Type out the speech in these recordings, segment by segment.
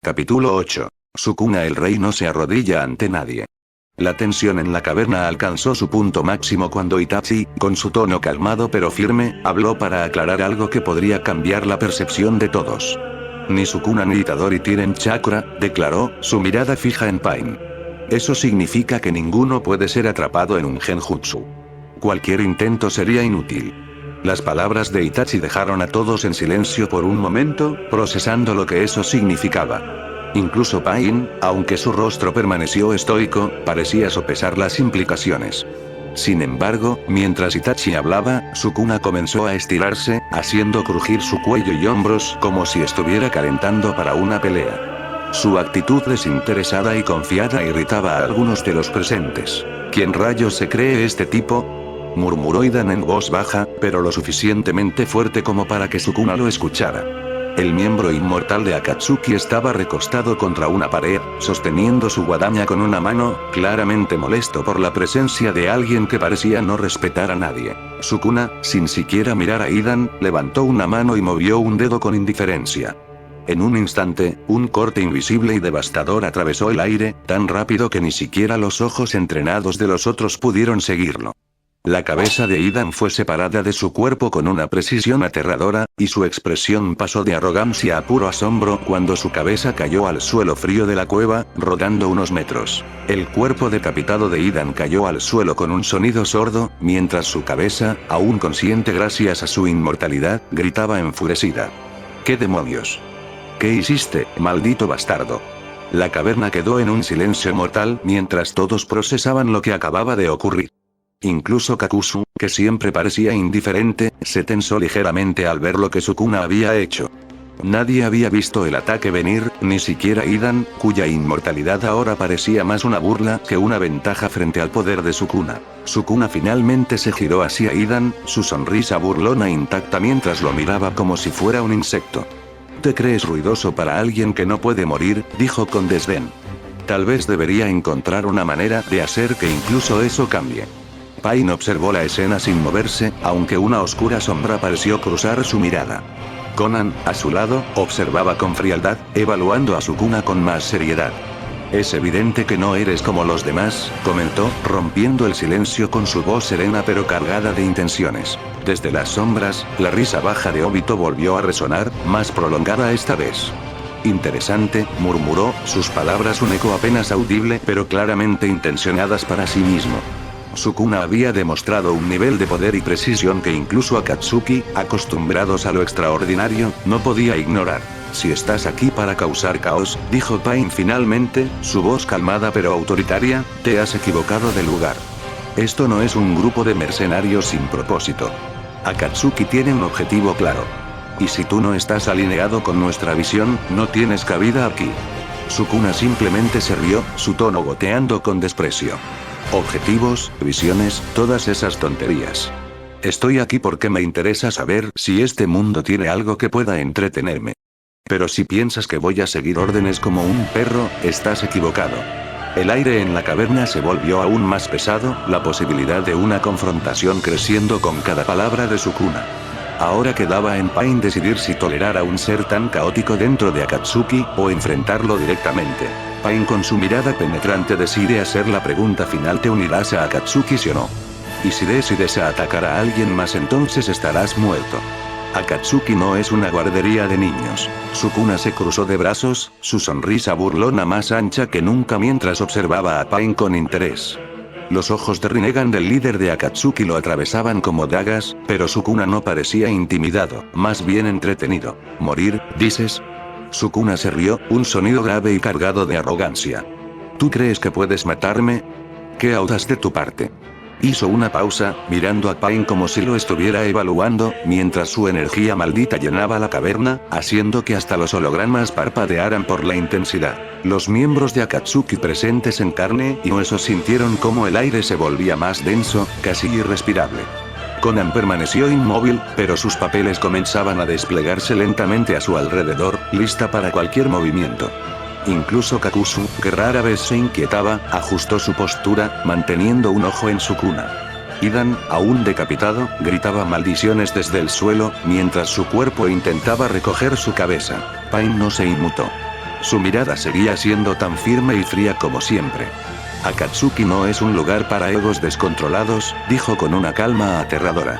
Capítulo 8. Sukuna el rey no se arrodilla ante nadie. La tensión en la caverna alcanzó su punto máximo cuando Itachi, con su tono calmado pero firme, habló para aclarar algo que podría cambiar la percepción de todos. Ni Sukuna ni Itadori tienen chakra, declaró, su mirada fija en Pain. Eso significa que ninguno puede ser atrapado en un genjutsu. Cualquier intento sería inútil. Las palabras de Itachi dejaron a todos en silencio por un momento, procesando lo que eso significaba. Incluso Pain, aunque su rostro permaneció estoico, parecía sopesar las implicaciones. Sin embargo, mientras Itachi hablaba, Sukuna comenzó a estirarse, haciendo crujir su cuello y hombros como si estuviera calentando para una pelea. Su actitud desinteresada y confiada irritaba a algunos de los presentes. ¿Quién rayos se cree este tipo?, murmuró Idan en voz baja, pero lo suficientemente fuerte como para que Sukuna lo escuchara. El miembro inmortal de Akatsuki estaba recostado contra una pared, sosteniendo su guadaña con una mano, claramente molesto por la presencia de alguien que parecía no respetar a nadie. Sukuna, sin siquiera mirar a Idan, levantó una mano y movió un dedo con indiferencia. En un instante, un corte invisible y devastador atravesó el aire, tan rápido que ni siquiera los ojos entrenados de los otros pudieron seguirlo. La cabeza de Idan fue separada de su cuerpo con una precisión aterradora, y su expresión pasó de arrogancia a puro asombro cuando su cabeza cayó al suelo frío de la cueva, rodando unos metros. El cuerpo decapitado de Idan cayó al suelo con un sonido sordo, mientras su cabeza, aún consciente gracias a su inmortalidad, gritaba enfurecida. ¿Qué demonios? ¿Qué hiciste, maldito bastardo? La caverna quedó en un silencio mortal mientras todos procesaban lo que acababa de ocurrir. Incluso Kakuzu, que siempre parecía indiferente, se tensó ligeramente al ver lo que Sukuna había hecho. Nadie había visto el ataque venir, ni siquiera Idan, cuya inmortalidad ahora parecía más una burla que una ventaja frente al poder de Sukuna. Sukuna finalmente se giró hacia Idan, su sonrisa burlona intacta mientras lo miraba como si fuera un insecto. ¿Te crees ruidoso para alguien que no puede morir?, dijo con desdén. Tal vez debería encontrar una manera de hacer que incluso eso cambie. Pain observó la escena sin moverse, aunque una oscura sombra pareció cruzar su mirada. Konan, a su lado, observaba con frialdad, evaluando a Sukuna con más seriedad. Es evidente que no eres como los demás, comentó, rompiendo el silencio con su voz serena pero cargada de intenciones. Desde las sombras, la risa baja de Obito volvió a resonar, más prolongada esta vez. Interesante, murmuró, sus palabras un eco apenas audible pero claramente intencionadas para sí mismo. Sukuna había demostrado un nivel de poder y precisión que incluso Akatsuki, acostumbrados a lo extraordinario, no podía ignorar. Si estás aquí para causar caos, dijo Pain finalmente, su voz calmada pero autoritaria, te has equivocado de lugar. Esto no es un grupo de mercenarios sin propósito. Akatsuki tiene un objetivo claro. Y si tú no estás alineado con nuestra visión, no tienes cabida aquí. Sukuna simplemente se rió, su tono goteando con desprecio. Objetivos, visiones, todas esas tonterías. Estoy aquí porque me interesa saber si este mundo tiene algo que pueda entretenerme. Pero si piensas que voy a seguir órdenes como un perro, estás equivocado. El aire en la caverna se volvió aún más pesado, la posibilidad de una confrontación creciendo con cada palabra de Sukuna. Ahora quedaba en Pain decidir si tolerar a un ser tan caótico dentro de Akatsuki, o enfrentarlo directamente. Pain con su mirada penetrante decide hacer la pregunta final: ¿te unirás a Akatsuki sí o no? Y si decides a atacar a alguien más entonces estarás muerto. Akatsuki no es una guardería de niños. Sukuna se cruzó de brazos, su sonrisa burlona más ancha que nunca mientras observaba a Pain con interés. Los ojos de Rinnegan del líder de Akatsuki lo atravesaban como dagas, pero Sukuna no parecía intimidado, más bien entretenido. ¿Morir, dices? Sukuna se rió, un sonido grave y cargado de arrogancia. ¿Tú crees que puedes matarme? ¡Qué audaz de tu parte! Hizo una pausa, mirando a Pain como si lo estuviera evaluando, mientras su energía maldita llenaba la caverna, haciendo que hasta los hologramas parpadearan por la intensidad. Los miembros de Akatsuki presentes en carne y hueso sintieron como el aire se volvía más denso, casi irrespirable. Konan permaneció inmóvil, pero sus papeles comenzaban a desplegarse lentamente a su alrededor, lista para cualquier movimiento. Incluso Kakuzu, que rara vez se inquietaba, ajustó su postura, manteniendo un ojo en Sukuna. Idan, aún decapitado, gritaba maldiciones desde el suelo, mientras su cuerpo intentaba recoger su cabeza. Pain no se inmutó. Su mirada seguía siendo tan firme y fría como siempre. Akatsuki no es un lugar para egos descontrolados, dijo con una calma aterradora.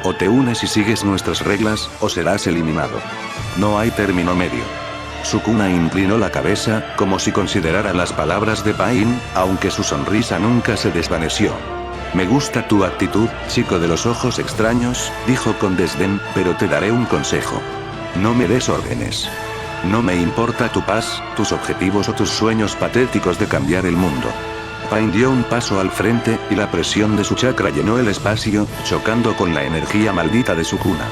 O te unes y sigues nuestras reglas, o serás eliminado. No hay término medio. Sukuna inclinó la cabeza, como si considerara las palabras de Pain, aunque su sonrisa nunca se desvaneció. Me gusta tu actitud, chico de los ojos extraños, dijo con desdén, pero te daré un consejo. No me des órdenes. No me importa tu paz, tus objetivos o tus sueños patéticos de cambiar el mundo. Pain dio un paso al frente, y la presión de su chakra llenó el espacio, chocando con la energía maldita de Sukuna.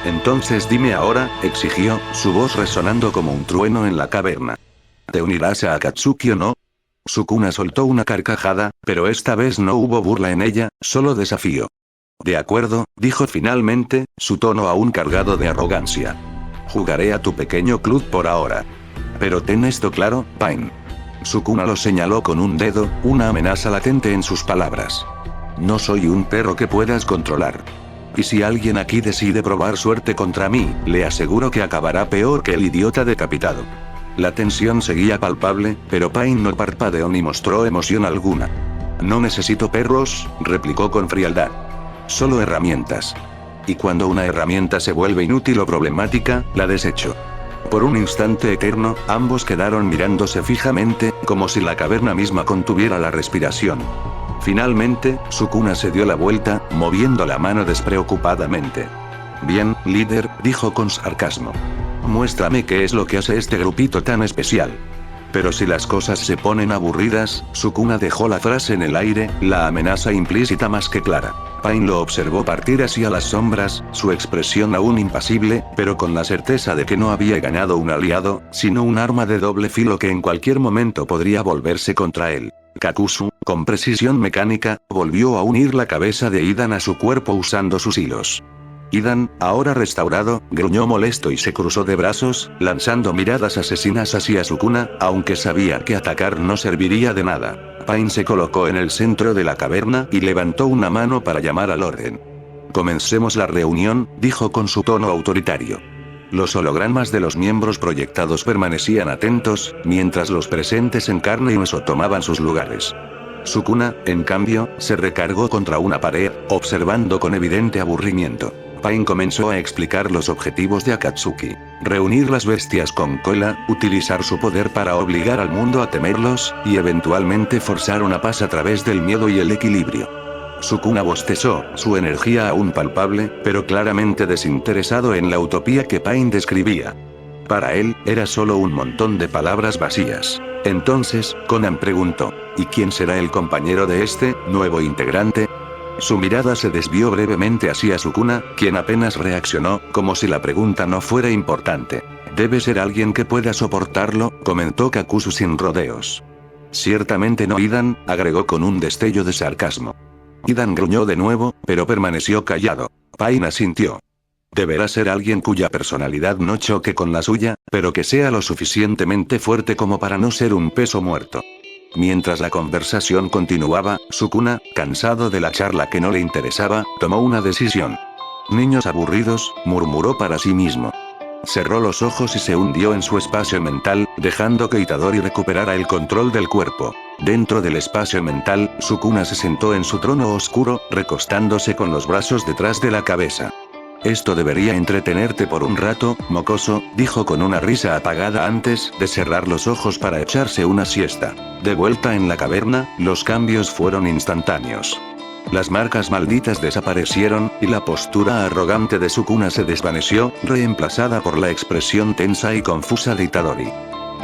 Entonces dime ahora, exigió, su voz resonando como un trueno en la caverna. ¿Te unirás a Akatsuki o no? Sukuna soltó una carcajada, pero esta vez no hubo burla en ella, solo desafío. De acuerdo, dijo finalmente, su tono aún cargado de arrogancia. Jugaré a tu pequeño club por ahora. Pero ten esto claro, Pain. Sukuna lo señaló con un dedo, una amenaza latente en sus palabras. No soy un perro que puedas controlar. Y si alguien aquí decide probar suerte contra mí, le aseguro que acabará peor que el idiota decapitado. La tensión seguía palpable, pero Pain no parpadeó ni mostró emoción alguna. No necesito perros, replicó con frialdad. Solo herramientas. Y cuando una herramienta se vuelve inútil o problemática, la desecho. Por un instante eterno, ambos quedaron mirándose fijamente, como si la caverna misma contuviera la respiración. Finalmente, Sukuna se dio la vuelta, moviendo la mano despreocupadamente. Bien, líder, dijo con sarcasmo. Muéstrame qué es lo que hace este grupito tan especial. Pero si las cosas se ponen aburridas, Sukuna dejó la frase en el aire, la amenaza implícita más que clara. Pain lo observó partir hacia las sombras, su expresión aún impasible, pero con la certeza de que no había ganado un aliado, sino un arma de doble filo que en cualquier momento podría volverse contra él. Kakuzu, con precisión mecánica, volvió a unir la cabeza de Idan a su cuerpo usando sus hilos. Idan, ahora restaurado, gruñó molesto y se cruzó de brazos, lanzando miradas asesinas hacia Sukuna, aunque sabía que atacar no serviría de nada. Pain se colocó en el centro de la caverna y levantó una mano para llamar al orden. Comencemos la reunión, dijo con su tono autoritario. Los hologramas de los miembros proyectados permanecían atentos, mientras los presentes en carne y hueso tomaban sus lugares. Sukuna, en cambio, se recargó contra una pared, observando con evidente aburrimiento. Pain comenzó a explicar los objetivos de Akatsuki. Reunir las bestias con cola, utilizar su poder para obligar al mundo a temerlos, y eventualmente forzar una paz a través del miedo y el equilibrio. Sukuna bostezó, su energía aún palpable, pero claramente desinteresado en la utopía que Pain describía. Para él, era solo un montón de palabras vacías. Entonces, Conan preguntó, ¿y quién será el compañero de este nuevo integrante? Su mirada se desvió brevemente hacia Sukuna, quien apenas reaccionó, como si la pregunta no fuera importante. Debe ser alguien que pueda soportarlo, comentó Kakuzu sin rodeos. Ciertamente no Idan, agregó con un destello de sarcasmo. Idan gruñó de nuevo, pero permaneció callado. Pain asintió. Deberá ser alguien cuya personalidad no choque con la suya, pero que sea lo suficientemente fuerte como para no ser un peso muerto. Mientras la conversación continuaba, Sukuna, cansado de la charla que no le interesaba, tomó una decisión. Niños aburridos, murmuró para sí mismo. Cerró los ojos y se hundió en su espacio mental, dejando que Itadori recuperara el control del cuerpo. Dentro del espacio mental, Sukuna se sentó en su trono oscuro, recostándose con los brazos detrás de la cabeza. Esto debería entretenerte por un rato, mocoso, dijo con una risa apagada antes de cerrar los ojos para echarse una siesta. De vuelta en la caverna, los cambios fueron instantáneos. Las marcas malditas desaparecieron, y la postura arrogante de Sukuna se desvaneció, reemplazada por la expresión tensa y confusa de Itadori.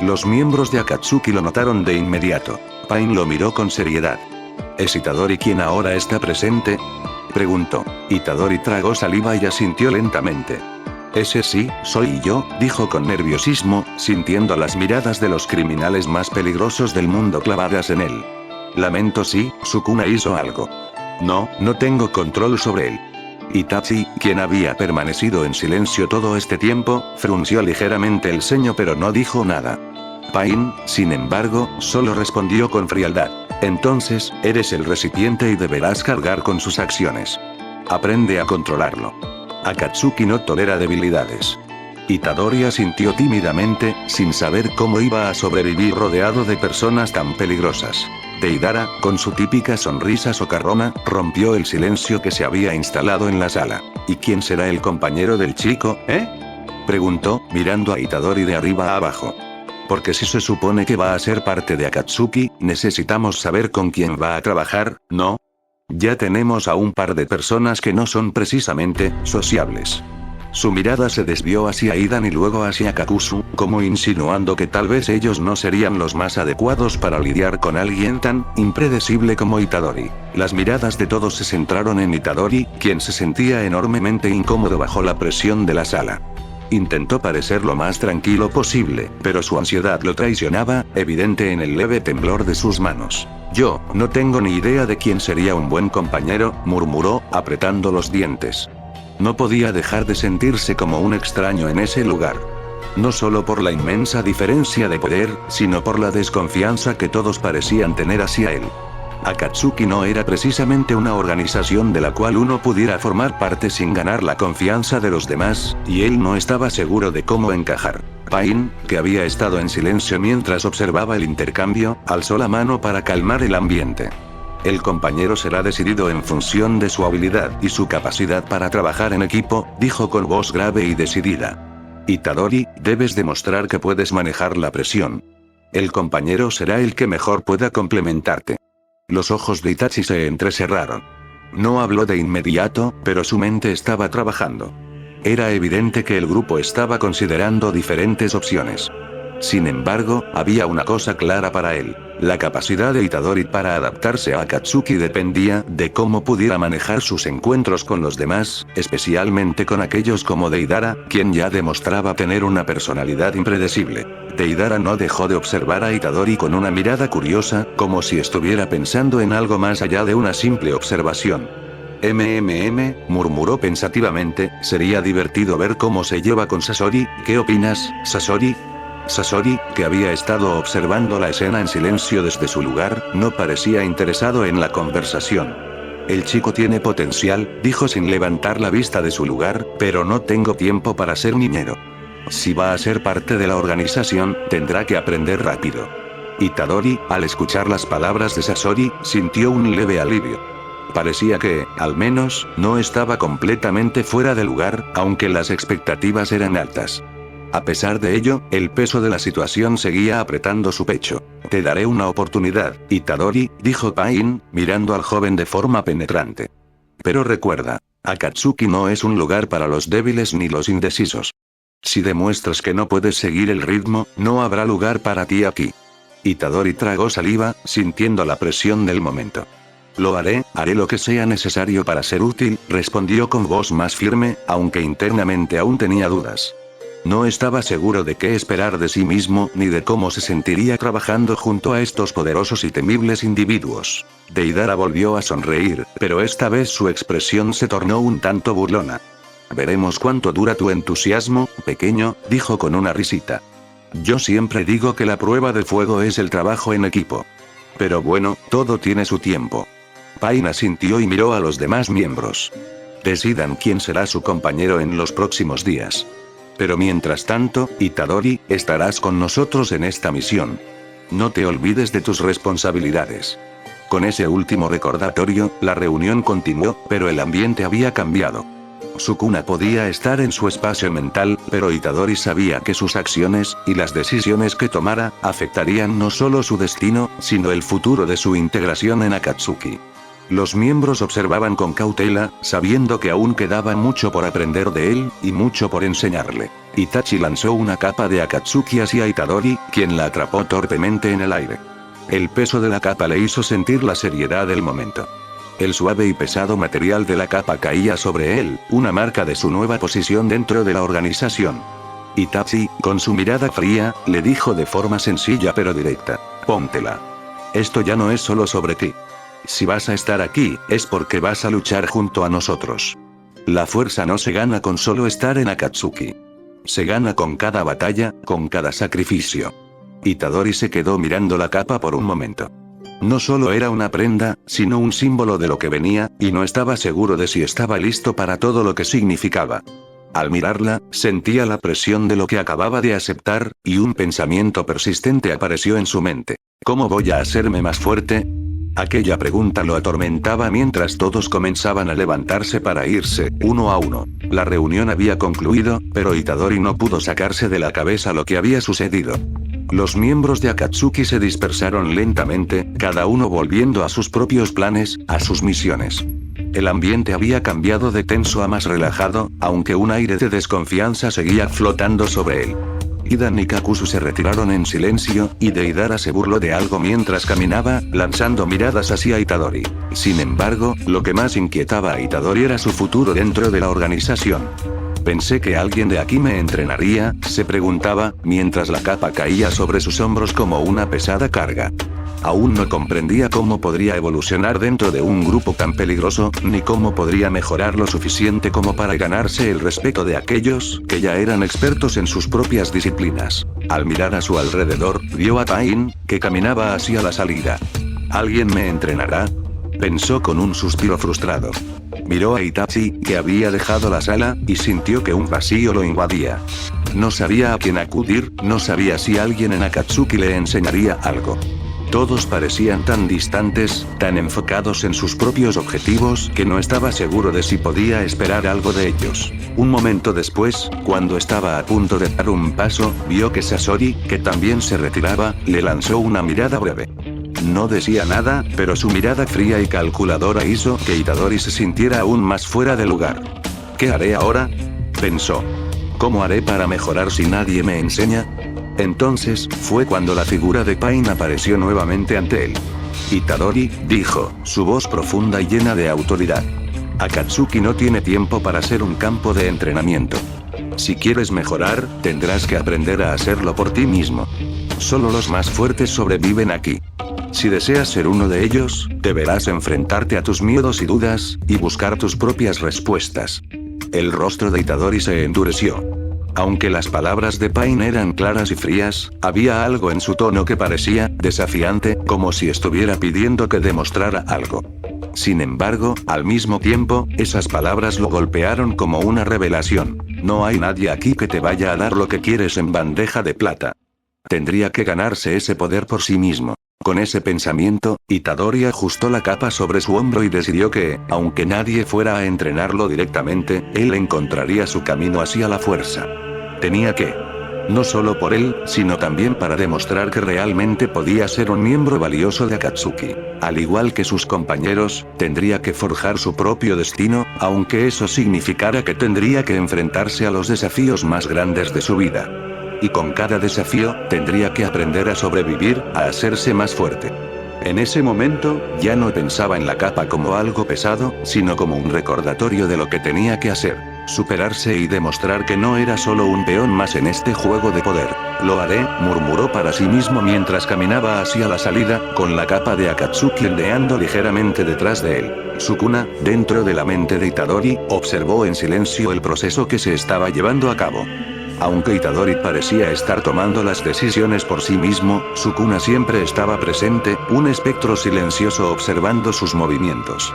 Los miembros de Akatsuki lo notaron de inmediato. Pain lo miró con seriedad. ¿Es Itadori quien ahora está presente?, preguntó. Itadori tragó saliva y asintió lentamente. Ese sí, soy yo, dijo con nerviosismo, sintiendo las miradas de los criminales más peligrosos del mundo clavadas en él. Lamento si, Sukuna hizo algo. No tengo control sobre él. Itachi, quien había permanecido en silencio todo este tiempo, frunció ligeramente el ceño pero no dijo nada. Pain, sin embargo, solo respondió con frialdad. Entonces, eres el recipiente y deberás cargar con sus acciones. Aprende a controlarlo. Akatsuki no tolera debilidades. Itadori asintió tímidamente, sin saber cómo iba a sobrevivir rodeado de personas tan peligrosas. Deidara, con su típica sonrisa socarrona, rompió el silencio que se había instalado en la sala. ¿Y quién será el compañero del chico, preguntó, mirando a Itadori de arriba a abajo. Porque si se supone que va a ser parte de Akatsuki, necesitamos saber con quién va a trabajar, ¿no? Ya tenemos a un par de personas que no son precisamente sociables. Su mirada se desvió hacia Idan y luego hacia Kakuzu, como insinuando que tal vez ellos no serían los más adecuados para lidiar con alguien tan impredecible como Itadori. Las miradas de todos se centraron en Itadori, quien se sentía enormemente incómodo bajo la presión de la sala. Intentó parecer lo más tranquilo posible, pero su ansiedad lo traicionaba, evidente en el leve temblor de sus manos. Yo no tengo ni idea de quién sería un buen compañero, murmuró, apretando los dientes. No podía dejar de sentirse como un extraño en ese lugar. No solo por la inmensa diferencia de poder, sino por la desconfianza que todos parecían tener hacia él. Akatsuki no era precisamente una organización de la cual uno pudiera formar parte sin ganar la confianza de los demás, y él no estaba seguro de cómo encajar. Pain, que había estado en silencio mientras observaba el intercambio, alzó la mano para calmar el ambiente. El compañero será decidido en función de su habilidad y su capacidad para trabajar en equipo, dijo con voz grave y decidida. Itadori, debes demostrar que puedes manejar la presión. El compañero será el que mejor pueda complementarte. Los ojos de Itachi se entrecerraron. No habló de inmediato, pero su mente estaba trabajando. Era evidente que el grupo estaba considerando diferentes opciones. Sin embargo, había una cosa clara para él. La capacidad de Itadori para adaptarse a Akatsuki dependía de cómo pudiera manejar sus encuentros con los demás, especialmente con aquellos como Deidara, quien ya demostraba tener una personalidad impredecible. Deidara no dejó de observar a Itadori con una mirada curiosa, como si estuviera pensando en algo más allá de una simple observación. Murmuró pensativamente, sería divertido ver cómo se lleva con Sasori, ¿qué opinas, Sasori? Sasori, que había estado observando la escena en silencio desde su lugar, no parecía interesado en la conversación. El chico tiene potencial, dijo sin levantar la vista de su lugar, pero no tengo tiempo para ser niñero. Si va a ser parte de la organización, tendrá que aprender rápido. Itadori, al escuchar las palabras de Sasori, sintió un leve alivio. Parecía que, al menos, no estaba completamente fuera de lugar, aunque las expectativas eran altas. A pesar de ello, el peso de la situación seguía apretando su pecho. Te daré una oportunidad, Itadori, dijo Pain, mirando al joven de forma penetrante. Pero recuerda, Akatsuki no es un lugar para los débiles ni los indecisos. Si demuestras que no puedes seguir el ritmo, no habrá lugar para ti aquí. Itadori tragó saliva, sintiendo la presión del momento. Lo haré lo que sea necesario para ser útil, respondió con voz más firme, aunque internamente aún tenía dudas. No estaba seguro de qué esperar de sí mismo ni de cómo se sentiría trabajando junto a estos poderosos y temibles individuos. Deidara volvió a sonreír, pero esta vez su expresión se tornó un tanto burlona. Veremos cuánto dura tu entusiasmo, pequeño, dijo con una risita. Yo siempre digo que la prueba de fuego es el trabajo en equipo. Pero bueno, todo tiene su tiempo. Pain asintió y miró a los demás miembros. Decidan quién será su compañero en los próximos días. Pero mientras tanto, Itadori, estarás con nosotros en esta misión. No te olvides de tus responsabilidades. Con ese último recordatorio, la reunión continuó, pero el ambiente había cambiado. Sukuna podía estar en su espacio mental, pero Itadori sabía que sus acciones, y las decisiones que tomara, afectarían no solo su destino, sino el futuro de su integración en Akatsuki. Los miembros observaban con cautela, sabiendo que aún quedaba mucho por aprender de él, y mucho por enseñarle. Itachi lanzó una capa de Akatsuki hacia Itadori, quien la atrapó torpemente en el aire. El peso de la capa le hizo sentir la seriedad del momento. El suave y pesado material de la capa caía sobre él, una marca de su nueva posición dentro de la organización. Itachi, con su mirada fría, le dijo de forma sencilla pero directa: póntela. Esto ya no es solo sobre ti. Si vas a estar aquí, es porque vas a luchar junto a nosotros. La fuerza no se gana con solo estar en Akatsuki. Se gana con cada batalla, con cada sacrificio. Itadori se quedó mirando la capa por un momento. No solo era una prenda, sino un símbolo de lo que venía, y no estaba seguro de si estaba listo para todo lo que significaba. Al mirarla, sentía la presión de lo que acababa de aceptar, y un pensamiento persistente apareció en su mente. ¿Cómo voy a hacerme más fuerte? Aquella pregunta lo atormentaba mientras todos comenzaban a levantarse para irse, uno a uno. La reunión había concluido, pero Itadori no pudo sacarse de la cabeza lo que había sucedido. Los miembros de Akatsuki se dispersaron lentamente, cada uno volviendo a sus propios planes, a sus misiones. El ambiente había cambiado de tenso a más relajado, aunque un aire de desconfianza seguía flotando sobre él. Hidan y Kakuzu se retiraron en silencio, y Deidara se burló de algo mientras caminaba, lanzando miradas hacia Itadori. Sin embargo, lo que más inquietaba a Itadori era su futuro dentro de la organización. Pensé que alguien de aquí me entrenaría, se preguntaba, mientras la capa caía sobre sus hombros como una pesada carga. Aún no comprendía cómo podría evolucionar dentro de un grupo tan peligroso, ni cómo podría mejorar lo suficiente como para ganarse el respeto de aquellos que ya eran expertos en sus propias disciplinas. Al mirar a su alrededor, vio a Pain, que caminaba hacia la salida. ¿Alguien me entrenará?, pensó con un suspiro frustrado. Miró a Itachi, que había dejado la sala, y sintió que un vacío lo invadía. No sabía a quién acudir, no sabía si alguien en Akatsuki le enseñaría algo. Todos parecían tan distantes, tan enfocados en sus propios objetivos, que no estaba seguro de si podía esperar algo de ellos. Un momento después, cuando estaba a punto de dar un paso, vio que Sasori, que también se retiraba, le lanzó una mirada breve. No decía nada, pero su mirada fría y calculadora hizo que Itadori se sintiera aún más fuera de lugar. ¿Qué haré ahora?, pensó. ¿Cómo haré para mejorar si nadie me enseña? Entonces, fue cuando la figura de Pain apareció nuevamente ante él. Itadori, dijo, su voz profunda y llena de autoridad. Akatsuki no tiene tiempo para ser un campo de entrenamiento. Si quieres mejorar, tendrás que aprender a hacerlo por ti mismo. Solo los más fuertes sobreviven aquí. Si deseas ser uno de ellos, deberás enfrentarte a tus miedos y dudas, y buscar tus propias respuestas. El rostro de Itadori se endureció. Aunque las palabras de Pain eran claras y frías, había algo en su tono que parecía desafiante, como si estuviera pidiendo que demostrara algo. Sin embargo, al mismo tiempo, esas palabras lo golpearon como una revelación. No hay nadie aquí que te vaya a dar lo que quieres en bandeja de plata. Tendría que ganarse ese poder por sí mismo. Con ese pensamiento, Itadori ajustó la capa sobre su hombro y decidió que, aunque nadie fuera a entrenarlo directamente, él encontraría su camino hacia la fuerza. Tenía que. No solo por él, sino también para demostrar que realmente podía ser un miembro valioso de Akatsuki. Al igual que sus compañeros, tendría que forjar su propio destino, aunque eso significara que tendría que enfrentarse a los desafíos más grandes de su vida. Y con cada desafío, tendría que aprender a sobrevivir, a hacerse más fuerte. En ese momento, ya no pensaba en la capa como algo pesado, sino como un recordatorio de lo que tenía que hacer. Superarse y demostrar que no era solo un peón más en este juego de poder. Lo haré, murmuró para sí mismo mientras caminaba hacia la salida, con la capa de Akatsuki ondeando ligeramente detrás de él. Sukuna, dentro de la mente de Itadori, observó en silencio el proceso que se estaba llevando a cabo. Aunque Itadori parecía estar tomando las decisiones por sí mismo, Sukuna siempre estaba presente, un espectro silencioso observando sus movimientos.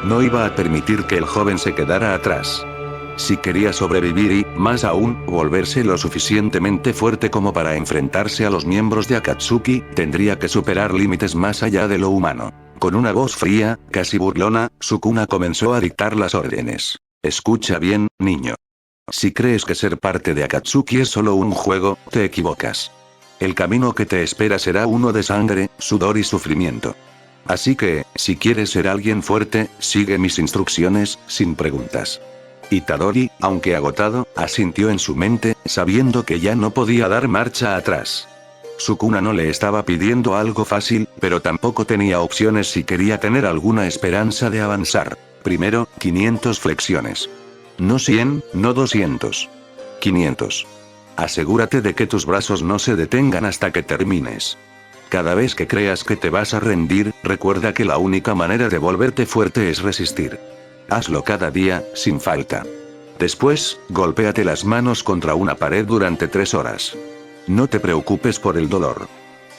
No iba a permitir que el joven se quedara atrás. Si quería sobrevivir y, más aún, volverse lo suficientemente fuerte como para enfrentarse a los miembros de Akatsuki, tendría que superar límites más allá de lo humano. Con una voz fría, casi burlona, Sukuna comenzó a dictar las órdenes. Escucha bien, niño. Si crees que ser parte de Akatsuki es solo un juego, te equivocas. El camino que te espera será uno de sangre, sudor y sufrimiento. Así que, si quieres ser alguien fuerte, sigue mis instrucciones, sin preguntas. Itadori, aunque agotado, asintió en su mente, sabiendo que ya no podía dar marcha atrás. Sukuna no le estaba pidiendo algo fácil, pero tampoco tenía opciones si quería tener alguna esperanza de avanzar. Primero, 500 flexiones. No 100, no 200. 500. Asegúrate de que tus brazos no se detengan hasta que termines. Cada vez que creas que te vas a rendir, recuerda que la única manera de volverte fuerte es resistir. Hazlo cada día, sin falta. Después, golpéate las manos contra una pared durante 3 horas. No te preocupes por el dolor.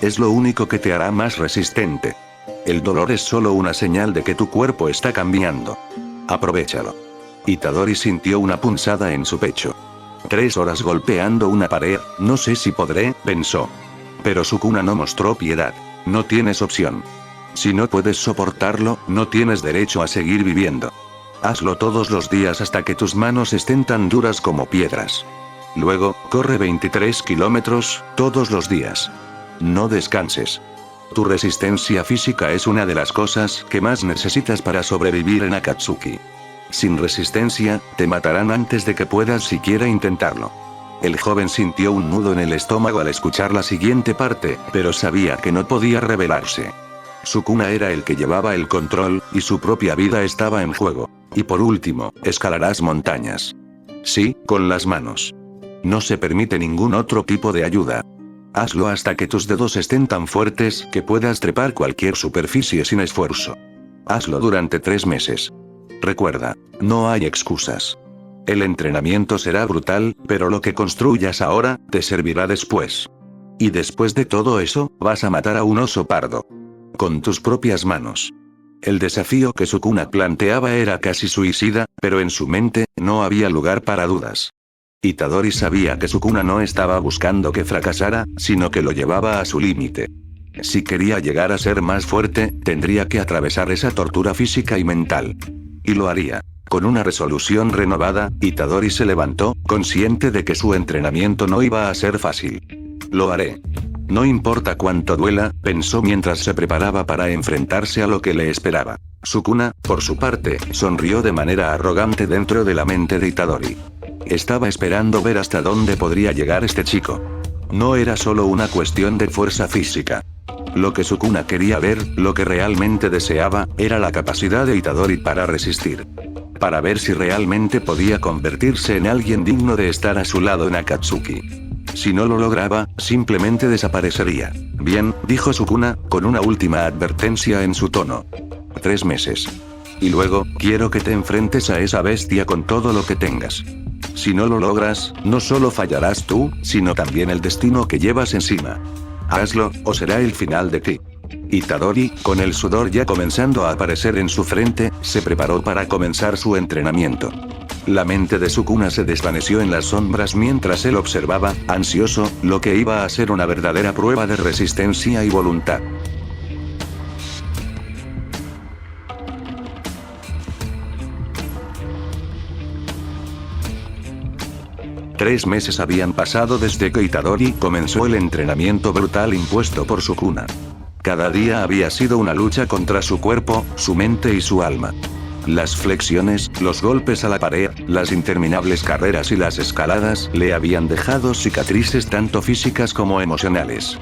Es lo único que te hará más resistente. El dolor es solo una señal de que tu cuerpo está cambiando. Aprovéchalo. Itadori sintió una punzada en su pecho. 3 horas golpeando una pared, no sé si podré, pensó. Pero Sukuna no mostró piedad. No tienes opción. Si no puedes soportarlo, no tienes derecho a seguir viviendo. Hazlo todos los días hasta que tus manos estén tan duras como piedras. Luego, corre 23 kilómetros, todos los días. No descanses. Tu resistencia física es una de las cosas que más necesitas para sobrevivir en Akatsuki. Sin resistencia, te matarán antes de que puedas siquiera intentarlo. El joven sintió un nudo en el estómago al escuchar la siguiente parte, pero sabía que no podía rebelarse. Sukuna era el que llevaba el control, y su propia vida estaba en juego. Y por último, escalarás montañas. Sí, con las manos. No se permite ningún otro tipo de ayuda. Hazlo hasta que tus dedos estén tan fuertes que puedas trepar cualquier superficie sin esfuerzo. Hazlo durante 3 meses. Recuerda, no hay excusas. El entrenamiento será brutal, pero lo que construyas ahora, te servirá después. Y después de todo eso, vas a matar a un oso pardo. Con tus propias manos. El desafío que Sukuna planteaba era casi suicida, pero en su mente, no había lugar para dudas. Itadori sabía que Sukuna no estaba buscando que fracasara, sino que lo llevaba a su límite. Si quería llegar a ser más fuerte, tendría que atravesar esa tortura física y mental. Y lo haría. Con una resolución renovada, Itadori se levantó, consciente de que su entrenamiento no iba a ser fácil. Lo haré. No importa cuánto duela, pensó mientras se preparaba para enfrentarse a lo que le esperaba. Sukuna, por su parte, sonrió de manera arrogante dentro de la mente de Itadori. Estaba esperando ver hasta dónde podría llegar este chico. No era solo una cuestión de fuerza física. Lo que Sukuna quería ver, lo que realmente deseaba, era la capacidad de Itadori para resistir. Para ver si realmente podía convertirse en alguien digno de estar a su lado en Akatsuki. Si no lo lograba, simplemente desaparecería. Bien, dijo Sukuna, con una última advertencia en su tono. 3 meses. Y luego, quiero que te enfrentes a esa bestia con todo lo que tengas. Si no lo logras, no solo fallarás tú, sino también el destino que llevas encima. Hazlo, o será el final de ti. Itadori, con el sudor ya comenzando a aparecer en su frente, se preparó para comenzar su entrenamiento. La mente de Sukuna se desvaneció en las sombras mientras él observaba, ansioso, lo que iba a ser una verdadera prueba de resistencia y voluntad. Tres meses habían pasado desde que Itadori comenzó el entrenamiento brutal impuesto por Sukuna. Cada día había sido una lucha contra su cuerpo, su mente y su alma. Las flexiones, los golpes a la pared, las interminables carreras y las escaladas le habían dejado cicatrices tanto físicas como emocionales.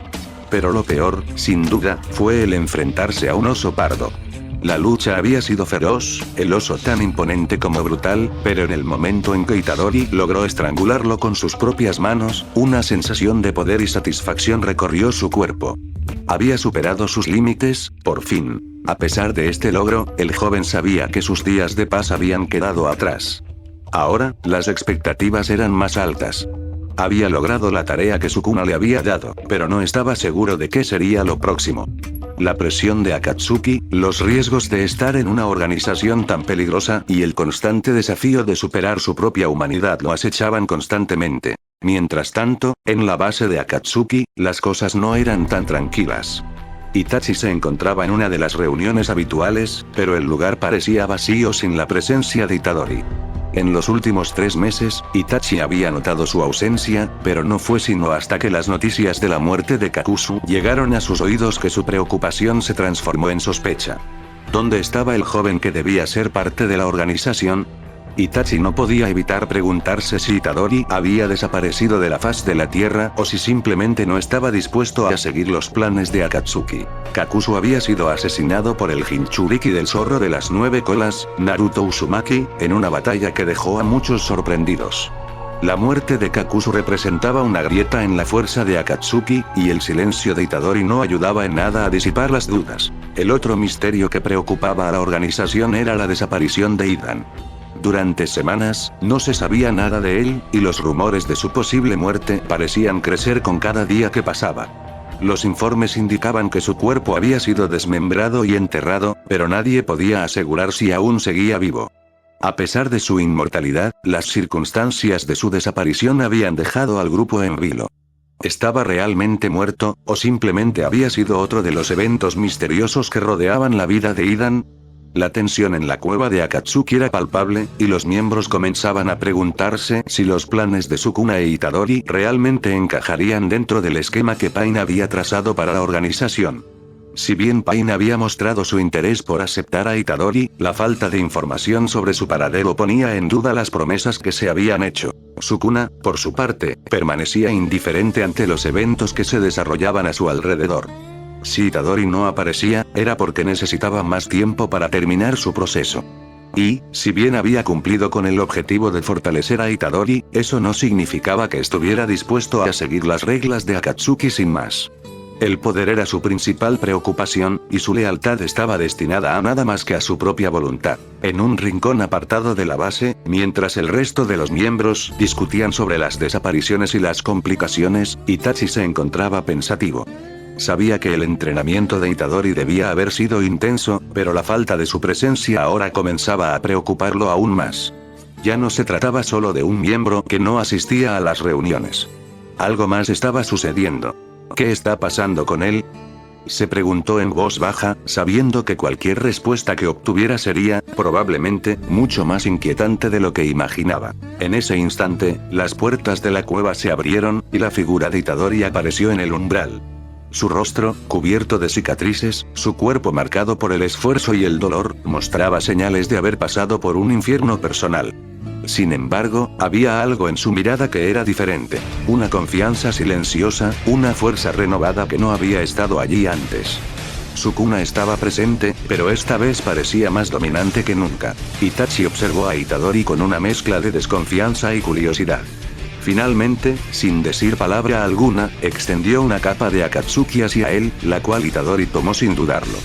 Pero lo peor, sin duda, fue el enfrentarse a un oso pardo. La lucha había sido feroz, el oso tan imponente como brutal, pero en el momento en que Itadori logró estrangularlo con sus propias manos, una sensación de poder y satisfacción recorrió su cuerpo. Había superado sus límites, por fin. A pesar de este logro, el joven sabía que sus días de paz habían quedado atrás. Ahora, las expectativas eran más altas. Había logrado la tarea que Sukuna le había dado, pero no estaba seguro de qué sería lo próximo. La presión de Akatsuki, los riesgos de estar en una organización tan peligrosa y el constante desafío de superar su propia humanidad lo acechaban constantemente. Mientras tanto, en la base de Akatsuki, las cosas no eran tan tranquilas. Itachi se encontraba en una de las reuniones habituales, pero el lugar parecía vacío sin la presencia de Itadori. En los últimos 3 meses, Itachi había notado su ausencia, pero no fue sino hasta que las noticias de la muerte de Kakuzu llegaron a sus oídos que su preocupación se transformó en sospecha. ¿Dónde estaba el joven que debía ser parte de la organización? Itachi no podía evitar preguntarse si Itadori había desaparecido de la faz de la tierra o si simplemente no estaba dispuesto a seguir los planes de Akatsuki. Kakuzu había sido asesinado por el Jinchuriki del zorro de las 9 colas, Naruto Uzumaki, en una batalla que dejó a muchos sorprendidos. La muerte de Kakuzu representaba una grieta en la fuerza de Akatsuki, y el silencio de Itadori no ayudaba en nada a disipar las dudas. El otro misterio que preocupaba a la organización era la desaparición de Idan. Durante semanas, no se sabía nada de él, y los rumores de su posible muerte parecían crecer con cada día que pasaba. Los informes indicaban que su cuerpo había sido desmembrado y enterrado, pero nadie podía asegurar si aún seguía vivo. A pesar de su inmortalidad, las circunstancias de su desaparición habían dejado al grupo en vilo. ¿Estaba realmente muerto, o simplemente había sido otro de los eventos misteriosos que rodeaban la vida de Idan? La tensión en la cueva de Akatsuki era palpable, y los miembros comenzaban a preguntarse si los planes de Sukuna e Itadori realmente encajarían dentro del esquema que Pain había trazado para la organización. Si bien Pain había mostrado su interés por aceptar a Itadori, la falta de información sobre su paradero ponía en duda las promesas que se habían hecho. Sukuna, por su parte, permanecía indiferente ante los eventos que se desarrollaban a su alrededor. Si Itadori no aparecía, era porque necesitaba más tiempo para terminar su proceso. Y, si bien había cumplido con el objetivo de fortalecer a Itadori, eso no significaba que estuviera dispuesto a seguir las reglas de Akatsuki sin más. El poder era su principal preocupación, y su lealtad estaba destinada a nada más que a su propia voluntad. En un rincón apartado de la base, mientras el resto de los miembros discutían sobre las desapariciones y las complicaciones, Itachi se encontraba pensativo. Sabía que el entrenamiento de Itadori debía haber sido intenso, pero la falta de su presencia ahora comenzaba a preocuparlo aún más. Ya no se trataba solo de un miembro que no asistía a las reuniones. Algo más estaba sucediendo. ¿Qué está pasando con él?, se preguntó en voz baja, sabiendo que cualquier respuesta que obtuviera sería, probablemente, mucho más inquietante de lo que imaginaba. En ese instante, las puertas de la cueva se abrieron, y la figura de Itadori apareció en el umbral. Su rostro, cubierto de cicatrices, su cuerpo marcado por el esfuerzo y el dolor, mostraba señales de haber pasado por un infierno personal. Sin embargo, había algo en su mirada que era diferente. Una confianza silenciosa, una fuerza renovada que no había estado allí antes. Sukuna estaba presente, pero esta vez parecía más dominante que nunca. Itachi observó a Itadori con una mezcla de desconfianza y curiosidad. Finalmente, sin decir palabra alguna, extendió una capa de Akatsuki hacia él, la cual Itadori tomó sin dudarlo.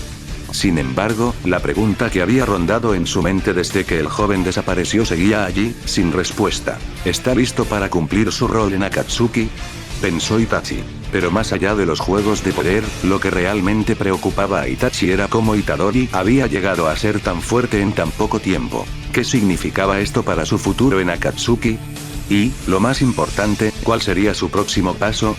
Sin embargo, la pregunta que había rondado en su mente desde que el joven desapareció seguía allí, sin respuesta. ¿Está listo para cumplir su rol en Akatsuki?, pensó Itachi. Pero más allá de los juegos de poder, lo que realmente preocupaba a Itachi era cómo Itadori había llegado a ser tan fuerte en tan poco tiempo. ¿Qué significaba esto para su futuro en Akatsuki? Y, lo más importante, ¿cuál sería su próximo paso?